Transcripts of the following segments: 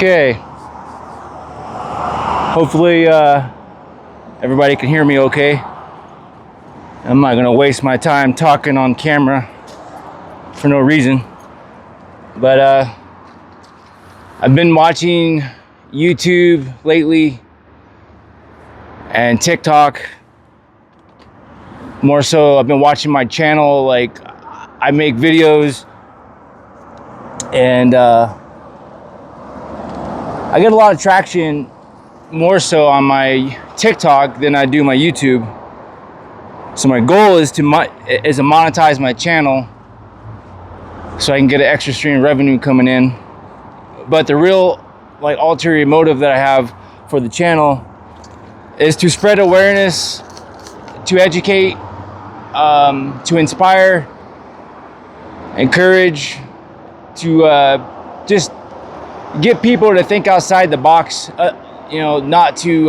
Okay. Hopefully everybody can hear me okay. I'm not gonna waste my time talking on camera for no reason. But I've been watching YouTube lately and TikTok. More so, I've been watching my channel. Like, I make videos and I get a lot of traction more so on my TikTok than I do my YouTube. So my goal is to monetize my channel so I can get an extra stream of revenue coming in. But the real ulterior motive that I have for the channel is to spread awareness, to educate, to inspire, encourage, to just get people to think outside the box, not to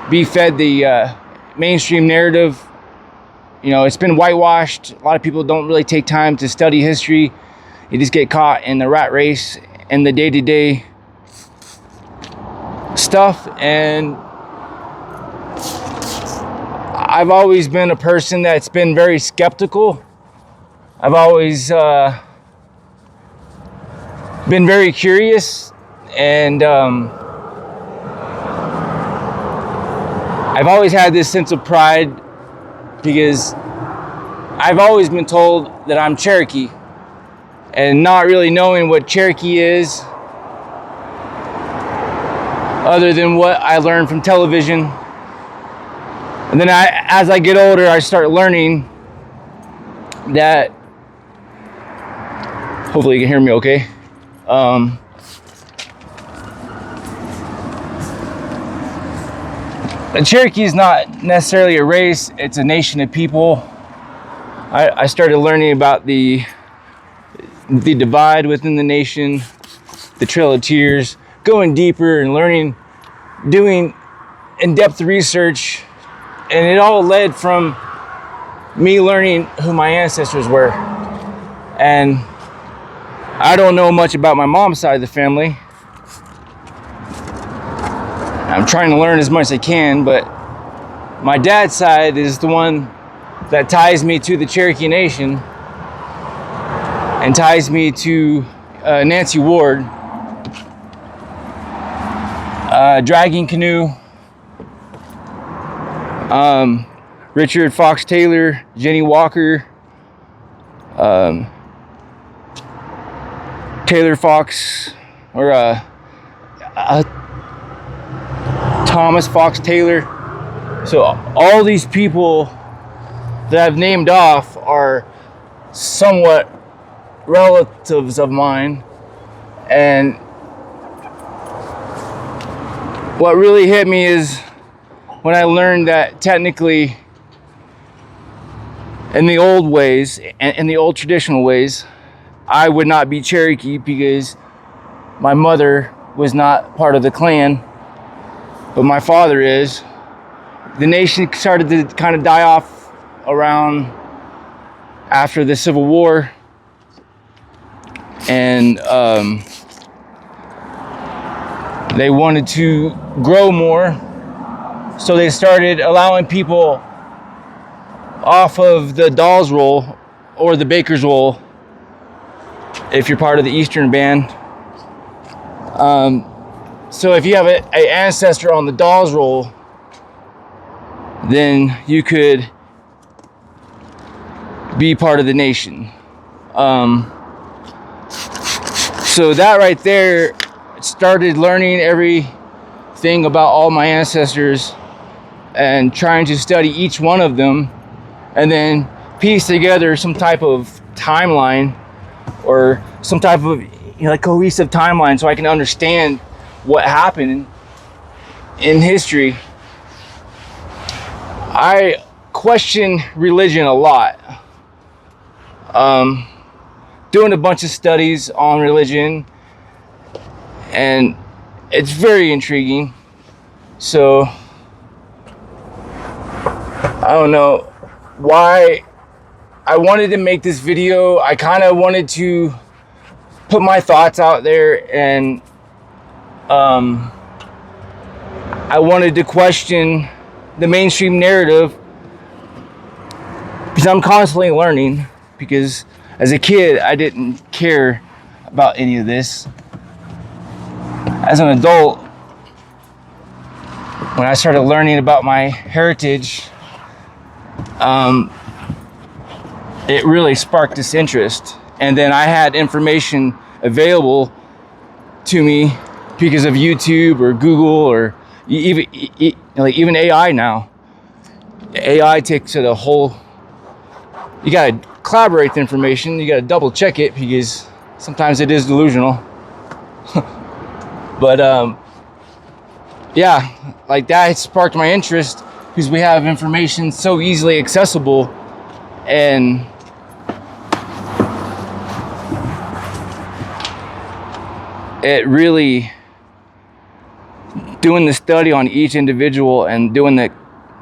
be fed the mainstream narrative. It's been whitewashed. A lot of people don't really take time to study history. You just get caught in the rat race and the day-to-day stuff. And I've always been a person that's been very skeptical. I've always been very curious, and I've always had this sense of pride because I've always been told that I'm Cherokee, and not really knowing what Cherokee is other than what I learned from television. And then as I get older, I start learning that, hopefully you can hear me okay. The Cherokee is not necessarily a race, it's a nation of people. I started learning about the divide within the nation, the Trail of Tears, going deeper and learning, doing in-depth research, and it all led from me learning who my ancestors were. And I don't know much about my mom's side of the family. I'm trying to learn as much as I can, but my dad's side is the one that ties me to the Cherokee Nation and ties me to Nancy Ward, dragging canoe, Richard Fox Taylor, Jenny Walker, Taylor Fox, or Thomas Fox Taylor. So all these people that I've named off are somewhat relatives of mine. And what really hit me is when I learned that technically in the old ways, and in the old traditional ways, I would not be Cherokee because my mother was not part of the clan, but my father is. The nation started to kind of die off around after the Civil War, and they wanted to grow more, so they started allowing people off of the Dawes roll or the Baker's roll if you're part of the Eastern Band. So if you have an ancestor on the Dawes roll, then you could be part of the nation. So that right there started learning everything about all my ancestors and trying to study each one of them and then piece together some type of timeline or some type of cohesive timeline so I can understand what happened in history. I question religion a lot. Doing a bunch of studies on religion, and it's very intriguing. So I don't know why I wanted to make this video. I kind of wanted to put my thoughts out there and I wanted to question the mainstream narrative because I'm constantly learning, because as a kid I didn't care about any of this. As an adult, when I started learning about my heritage, it really sparked this interest. And then I had information available to me because of YouTube or Google, or even AI now. AI takes it a whole, you gotta collaborate the information, you gotta double check it because sometimes it is delusional. But yeah, like that sparked my interest because we have information so easily accessible, and it really, doing the study on each individual and doing the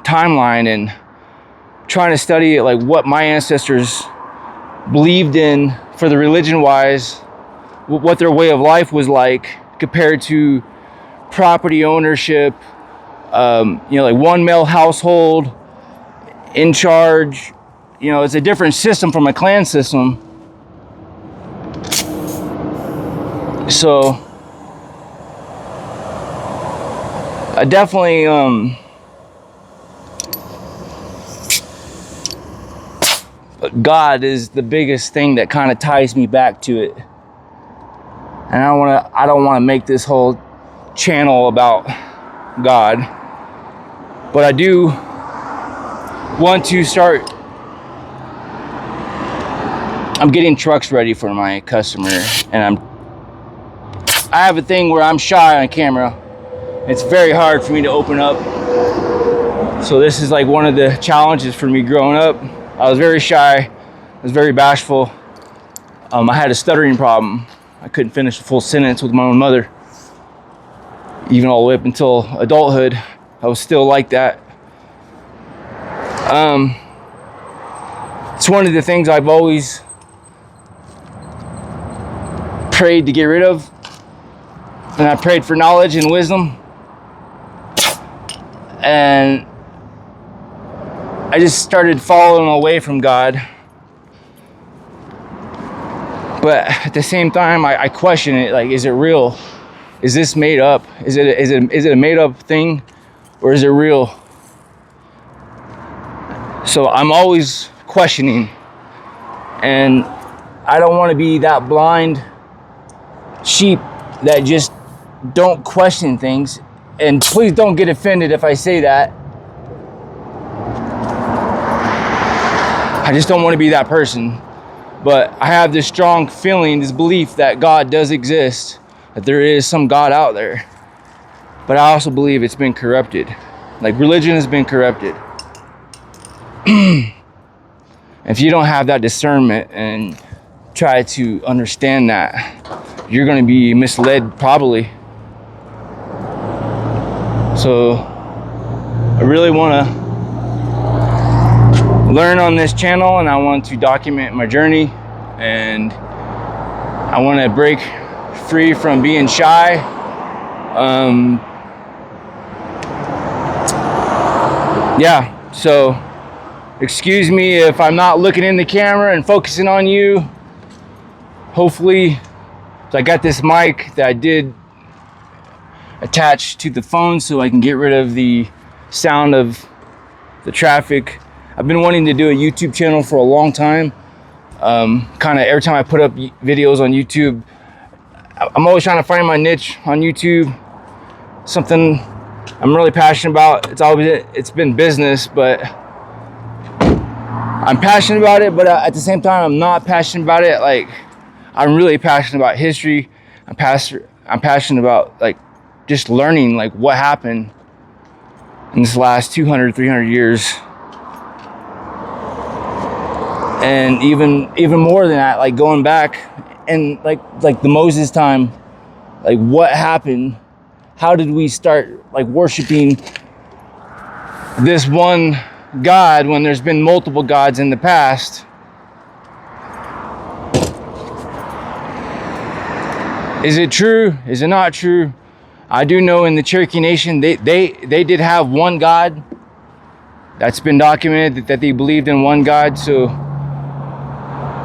timeline and trying to study like what my ancestors believed in for the religion wise, what their way of life was like compared to property ownership, like one male household in charge. It's a different system from a clan system. So I definitely God is the biggest thing that kind of ties me back to it. And I don't want to make this whole channel about God, but I do want to start. I'm getting trucks ready for my customer, and I have a thing where I'm shy on camera. It's very hard for me to open up. So this is like one of the challenges for me growing up. I was very shy. I was very bashful. I had a stuttering problem. I couldn't finish a full sentence with my own mother. Even all the way up until adulthood, I was still like that. It's one of the things I've always prayed to get rid of. And I prayed for knowledge and wisdom. And I just started falling away from God. But at the same time, I question it. Like, is it real? Is this made up? Is it a made up thing, or is it real? So I'm always questioning, and I don't want to be that blind sheep that just don't question things. And please don't get offended if I say that. I just don't want to be that person. But I have this strong feeling, this belief that God does exist, that there is some God out there. But I also believe it's been corrupted. Like, religion has been corrupted. If you don't have that discernment and try to understand that, you're going to be misled probably. So I really want to learn on this channel, and I want to document my journey, and I want to break free from being shy. Yeah, so excuse me if I'm not looking in the camera and focusing on you. Hopefully, so I got this mic that I did attach to the phone so I can get rid of the sound of the traffic. I've been wanting to do a YouTube channel for a long time. Kind of every time I put up videos on YouTube, I'm always trying to find my niche on YouTube. Something I'm really passionate about. It's been business, but I'm passionate about it. But at the same time, I'm not passionate about it. Like, I'm really passionate about history. I'm passionate about like just learning like what happened in this last 200, 300 years. And even more than that, like going back and like the Moses time, like what happened? How did we start like worshiping this one God when there's been multiple gods in the past? Is it true? Is it not true? I do know in the Cherokee Nation, they did have one God. That's been documented that they believed in one God. So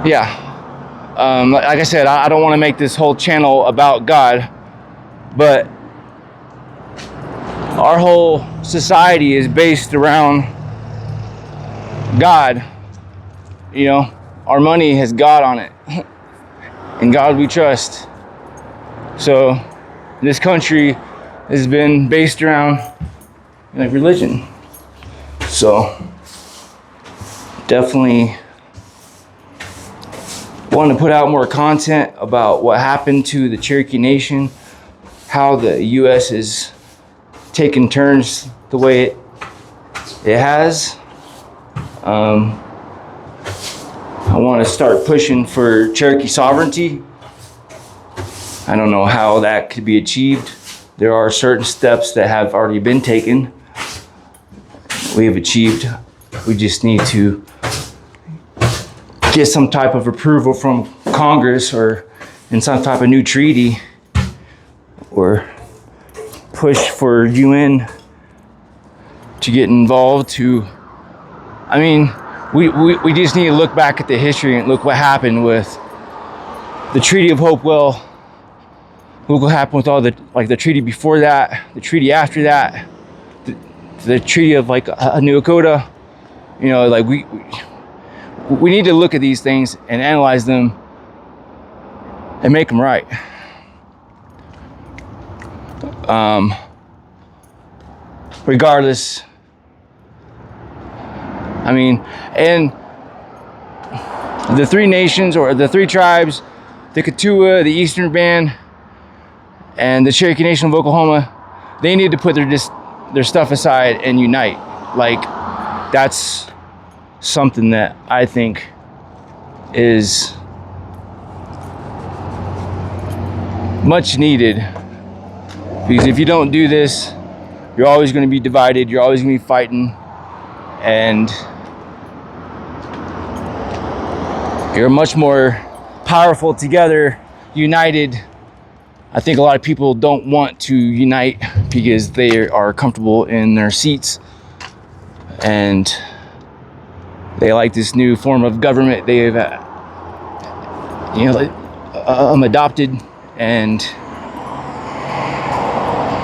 yeah, like I said, I don't want to make this whole channel about God, but our whole society is based around God. You know, our money has God on it. In God we trust. So this country has been based around like religion. So definitely want to put out more content about what happened to the Cherokee Nation, how the U.S. is taking turns the way it has. I want to start pushing for Cherokee sovereignty. I don't know how that could be achieved. There are certain steps that have already been taken. We have achieved. We just need to get some type of approval from Congress or in some type of new treaty, or push for UN to get involved to, I mean, we just need to look back at the history and look what happened with the Treaty of Hopewell. Look what happened with all the, like the treaty before that, the treaty after that, the treaty of like New Dakota. You know, like we need to look at these things and analyze them and make them right. Regardless, I mean, and the three nations or the three tribes, the Kituwa, the Eastern Band, and the Cherokee Nation of Oklahoma, they need to put their stuff aside and unite. Like, that's something that I think is much needed. Because if you don't do this, you're always going to be divided, you're always going to be fighting, and you're much more powerful together, united. I think a lot of people don't want to unite because they are comfortable in their seats and they like this new form of government they've adopted, and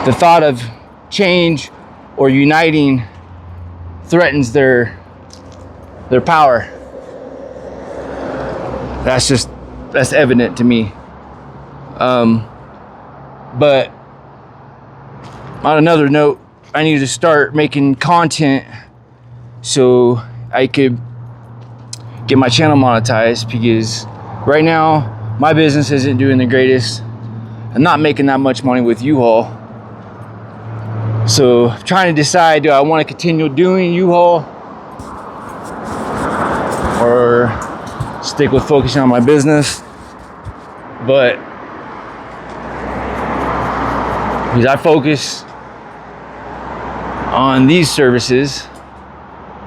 the thought of change or uniting threatens their power. That's evident to me. But on another note, I need to start making content so I could get my channel monetized, because right now my business isn't doing the greatest. I'm not making that much money with U-Haul. So I'm trying to decide, do I want to continue doing U-Haul or stick with focusing on my business? But because I focus on these services,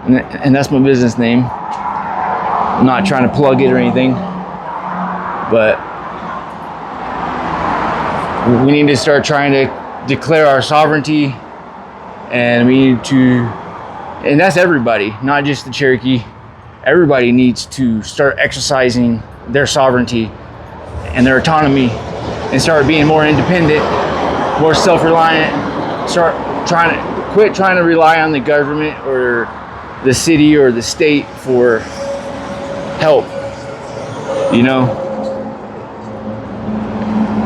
and that's my business name. I'm not trying to plug it or anything, but we need to start trying to declare our sovereignty, and we need to, and that's everybody, not just the Cherokee. Everybody needs to start exercising their sovereignty and their autonomy and start being more independent, more self-reliant. Quit trying to rely on the government or the city or the state for help, you know?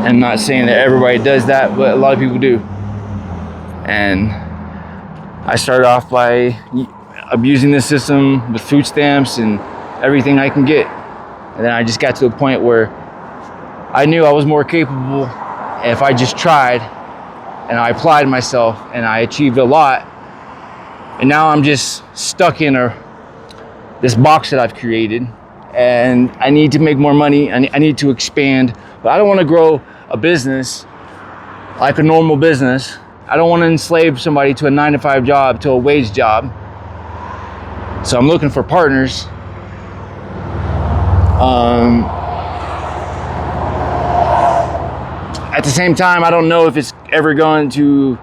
I'm not saying that everybody does that, but a lot of people do. And I started off by abusing the system with food stamps and everything I can get. And then I just got to a point where I knew I was more capable if I just tried and I applied myself, and I achieved a lot. And now I'm just stuck in this box that I've created, and I need to make more money. I need to expand, but I don't want to grow a business like a normal business. I don't want to enslave somebody to a 9-to-5 job, to a wage job. So I'm looking for partners. at the same time, I don't know if it's ever going to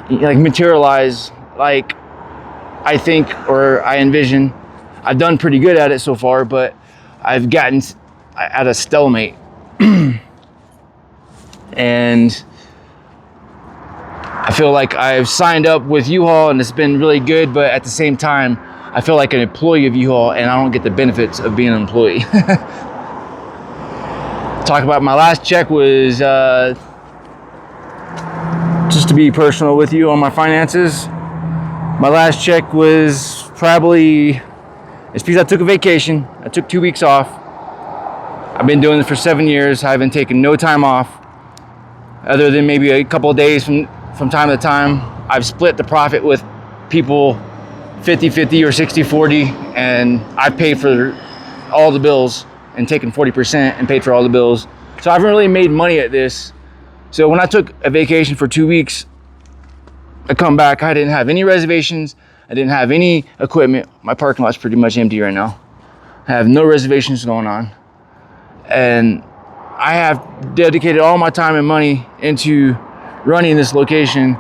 like materialize like I think or I envision. I've done pretty good at it so far, but I've gotten at a stalemate. And I feel like I've signed up with U-Haul and it's been really good, but at the same time, I feel like an employee of U-Haul and I don't get the benefits of being an employee. Talk about my last check was, just to be personal with you on my finances, my last check was probably, it's because I took a vacation. I took 2 weeks off. I've been doing this for 7 years. I haven't taken no time off other than maybe a couple of days from time to time. I've split the profit with people 50-50 or 60-40, and I paid for all the bills and taken 40% and paid for all the bills. So I haven't really made money at this. So when I took a vacation for 2 weeks, I come back, I didn't have any reservations. I didn't have any equipment. My parking lot's pretty much empty right now. I have no reservations going on. And I have dedicated all my time and money into running this location,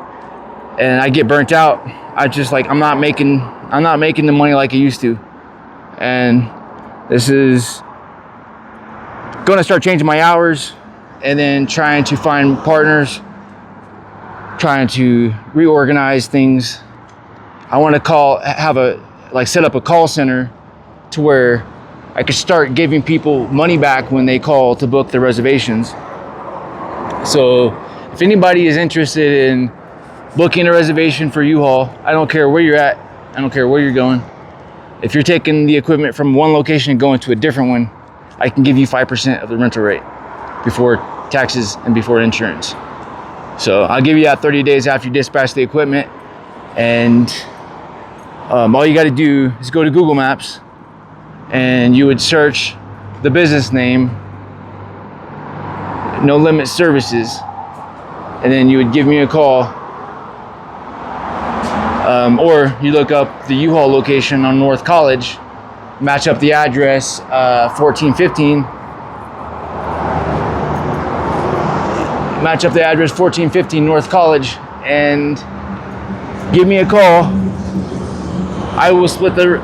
and I get burnt out. I'm not making the money like I used to. And this is gonna start changing my hours and then trying to find partners, trying to reorganize things. I want to set up a call center to where I could start giving people money back when they call to book their reservations. So if anybody is interested in booking a reservation for U-Haul, I don't care where you're at, I don't care where you're going. If you're taking the equipment from one location and going to a different one, I can give you 5% of the rental rate before taxes and before insurance. So I'll give you that 30 days after you dispatch the equipment. And all you got to do is go to Google Maps and you would search the business name, No Limit Services, and then you would give me a call. Or you look up the U-Haul location on North College, match up the address, 1415. Match up the address 1415 North College and give me a call. I will split the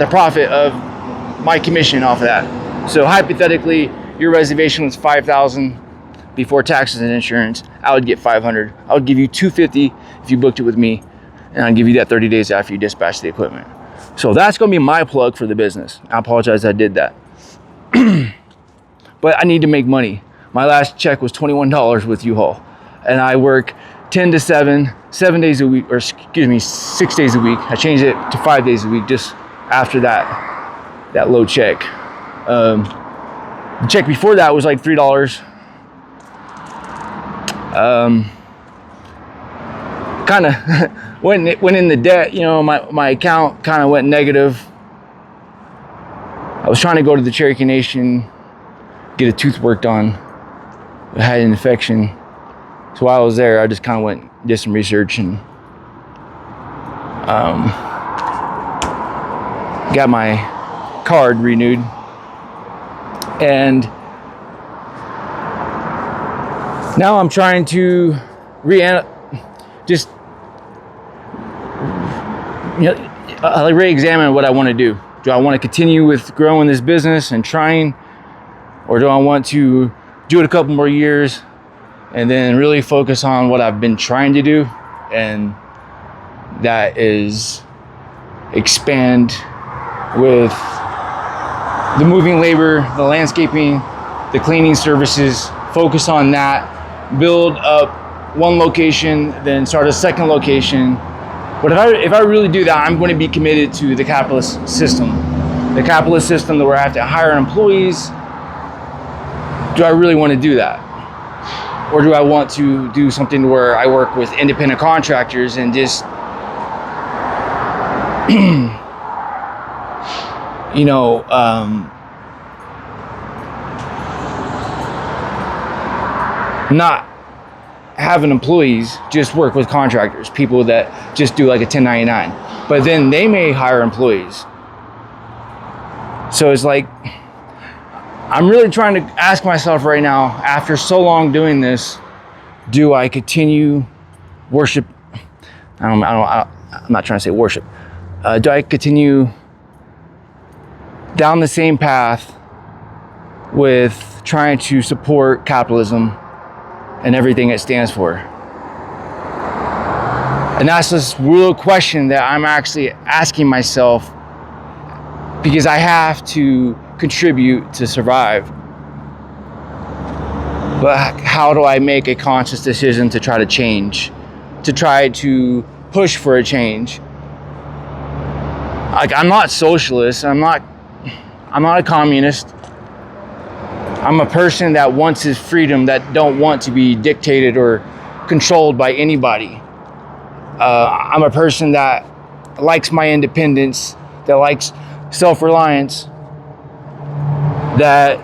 profit of my commission off of that. So hypothetically, your reservation was $5,000 before taxes and insurance. I would get $500. I would give you $250 if you booked it with me, and I'll give you that 30 days after you dispatch the equipment. So that's going to be my plug for the business. I apologize I did that. But I need to make money. My last check was $21 with U-Haul, and I work 10 to 7 days a week, or 6 days a week. I changed it to 5 days a week just after that low check. The check before that was like $3. Kind of went in the debt, my account kind of went negative. I was trying to go to the Cherokee Nation, get a tooth worked on. I had an infection. So while I was there, I just kind of did some research and got my card renewed. And now I'm trying to re-examine what I want to do. Do I want to continue with growing this business and trying, or do I want to do it a couple more years and then really focus on what I've been trying to do, and that is expand with the moving labor, the landscaping, the cleaning services, focus on that, build up one location, then start a second location. But if I really do that, I'm going to be committed to the capitalist system. The capitalist system where I have to hire employees. Do I really want to do that? Or do I want to do something where I work with independent contractors and just, not having employees, just work with contractors, people that just do like a 1099, but then they may hire employees. So it's like, I'm really trying to ask myself right now, after so long doing this, do I continue worship? I'm not trying to say worship. Do I continue down the same path with trying to support capitalism and everything it stands for? And that's this real question that I'm actually asking myself, because I have to contribute to survive. But how do I make a conscious decision to try to change, to try to push for a change? Like, I'm not socialist, I'm not a communist. I'm a person that wants his freedom, that don't want to be dictated or controlled by anybody. I'm a person that likes my independence, that likes self-reliance, that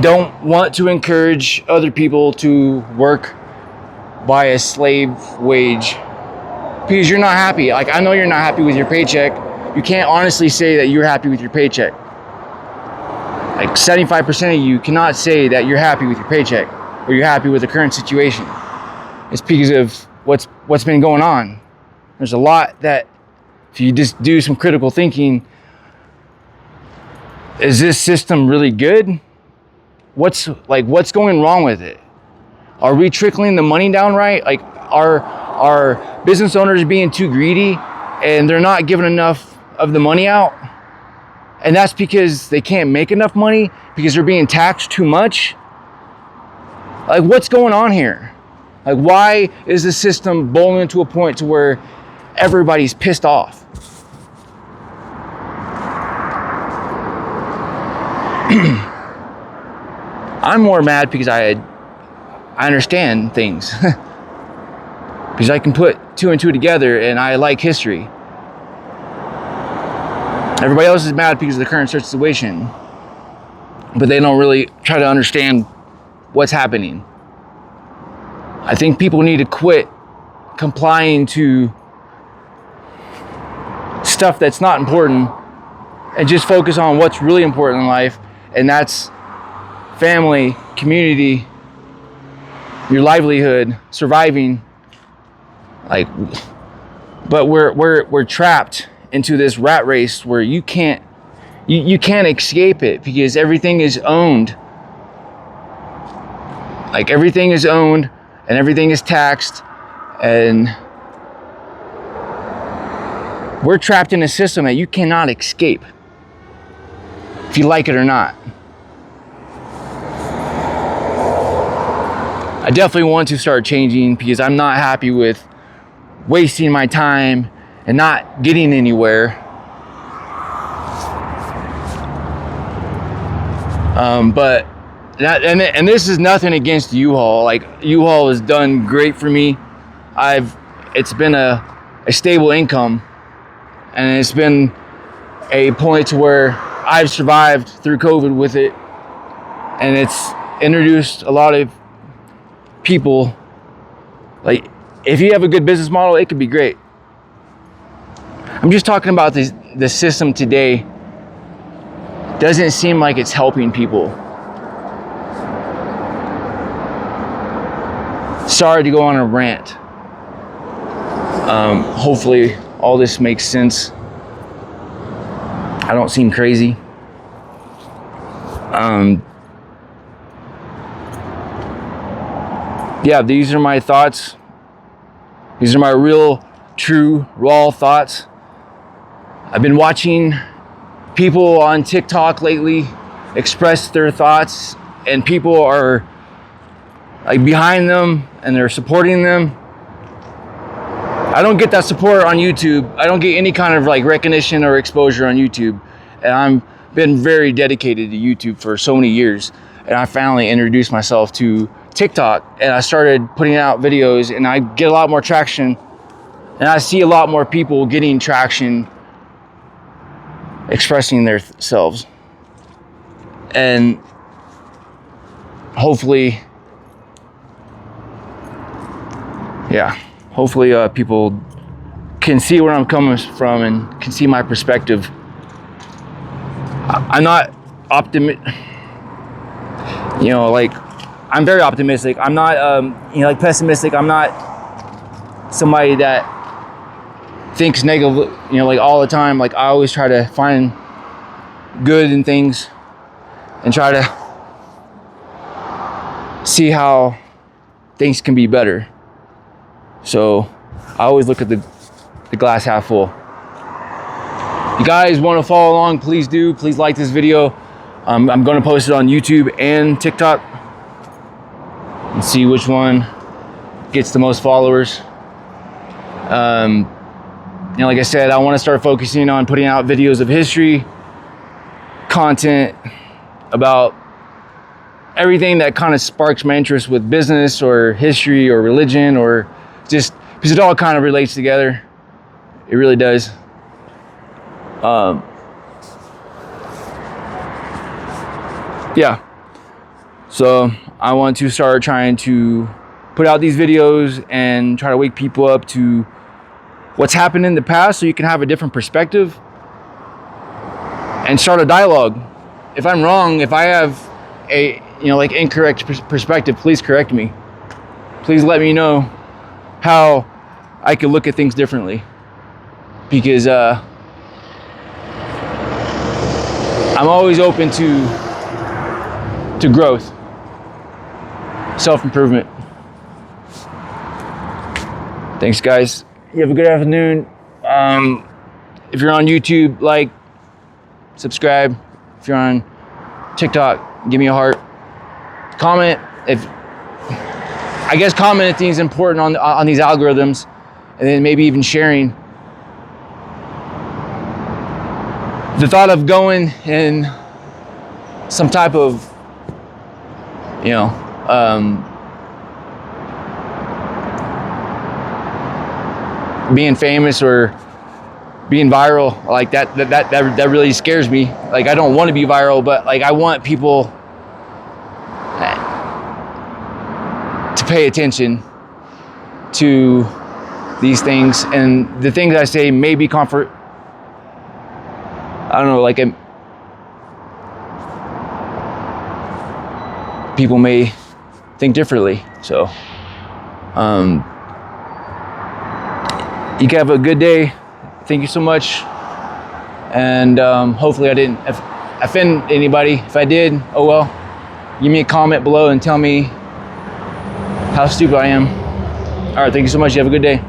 don't want to encourage other people to work by a slave wage, because you're not happy. Like, I know you're not happy with your paycheck. You can't honestly say that you're happy with your paycheck. Like, 75% of you cannot say that you're happy with your paycheck or you're happy with the current situation. It's because of what's been going on. There's a lot that, if you just do some critical thinking, is this system really good? What's going wrong with it? Are we trickling the money down right? Like, are business owners being too greedy and they're not giving enough of the money out? And that's because they can't make enough money, because they're being taxed too much? Like, what's going on here? Like, why is the system bowling to a point to where everybody's pissed off? I'm more mad because I understand things. Because I can put two and two together, and I like history. Everybody else is mad because of the current situation, but they don't really try to understand what's happening. I think people need to quit complying to stuff that's not important and just focus on what's really important in life, and that's family, community, your livelihood, surviving. Like, but we're trapped into this rat race where you can't escape it, because everything is owned. Like, everything is owned and everything is taxed, and we're trapped in a system that you cannot escape, if you like it or not. I definitely want to start changing, because I'm not happy with wasting my time and not getting anywhere. But that, and this is nothing against U-Haul. Like, U-Haul has done great for me. It's been a stable income, and it's been a point to where I've survived through COVID with it, and it's introduced a lot of people. Like, if you have a good business model, it could be great. I'm just talking about the system today. Doesn't seem like it's helping people. Sorry to go on a rant. Hopefully all this makes sense. I don't seem crazy. Yeah, these are my thoughts. These are my real, true, raw thoughts. I've been watching people on TikTok lately express their thoughts, and people are like behind them and they're supporting them. I don't get that support on YouTube. I don't get any kind of like recognition or exposure on YouTube. And I've been very dedicated to YouTube for so many years. And I finally introduced myself to TikTok, and I started putting out videos, and I get a lot more traction, and I see a lot more people getting traction, expressing themselves. And hopefully people can see where I'm coming from and can see my perspective. I'm not you know, like, I'm very optimistic. I'm not, you know, like, pessimistic. I'm not somebody that thinks negative, you know, like, all the time. Like, I always try to find good in things and try to see how things can be better. So I always look at the glass half full. If you guys want to follow along, please do. Please like this video. I'm going to post it on YouTube and TikTok and see which one gets the most followers. You know, like I said, I want to start focusing on putting out videos of history, content about everything that kind of sparks my interest with business or history or religion, or just because it all kind of relates together. It really does. Yeah. So I want to start trying to put out these videos and try to wake people up to what's happened in the past, so you can have a different perspective and start a dialogue. If I'm wrong, if I have a, you know, like, incorrect perspective, please correct me. Please let me know how I could look at things differently, because I'm always open to growth, self-improvement. Thanks, guys. You have a good afternoon. If you're on YouTube, like, subscribe. If you're on TikTok, give me a heart. Comment if commenting is important on these algorithms, and then maybe even sharing. The thought of going in some type of, you know, being famous or being viral, like that really scares me. Like, I don't want to be viral, but, like, I want people to pay attention to these things, and the things I say may be comfort. I don't know, like, people may think differently. So you can have a good day. Thank you so much. And hopefully I didn't offend anybody. If I did, oh well. Give me a comment below and tell me how stupid I am. All right, thank you so much. You have a good day.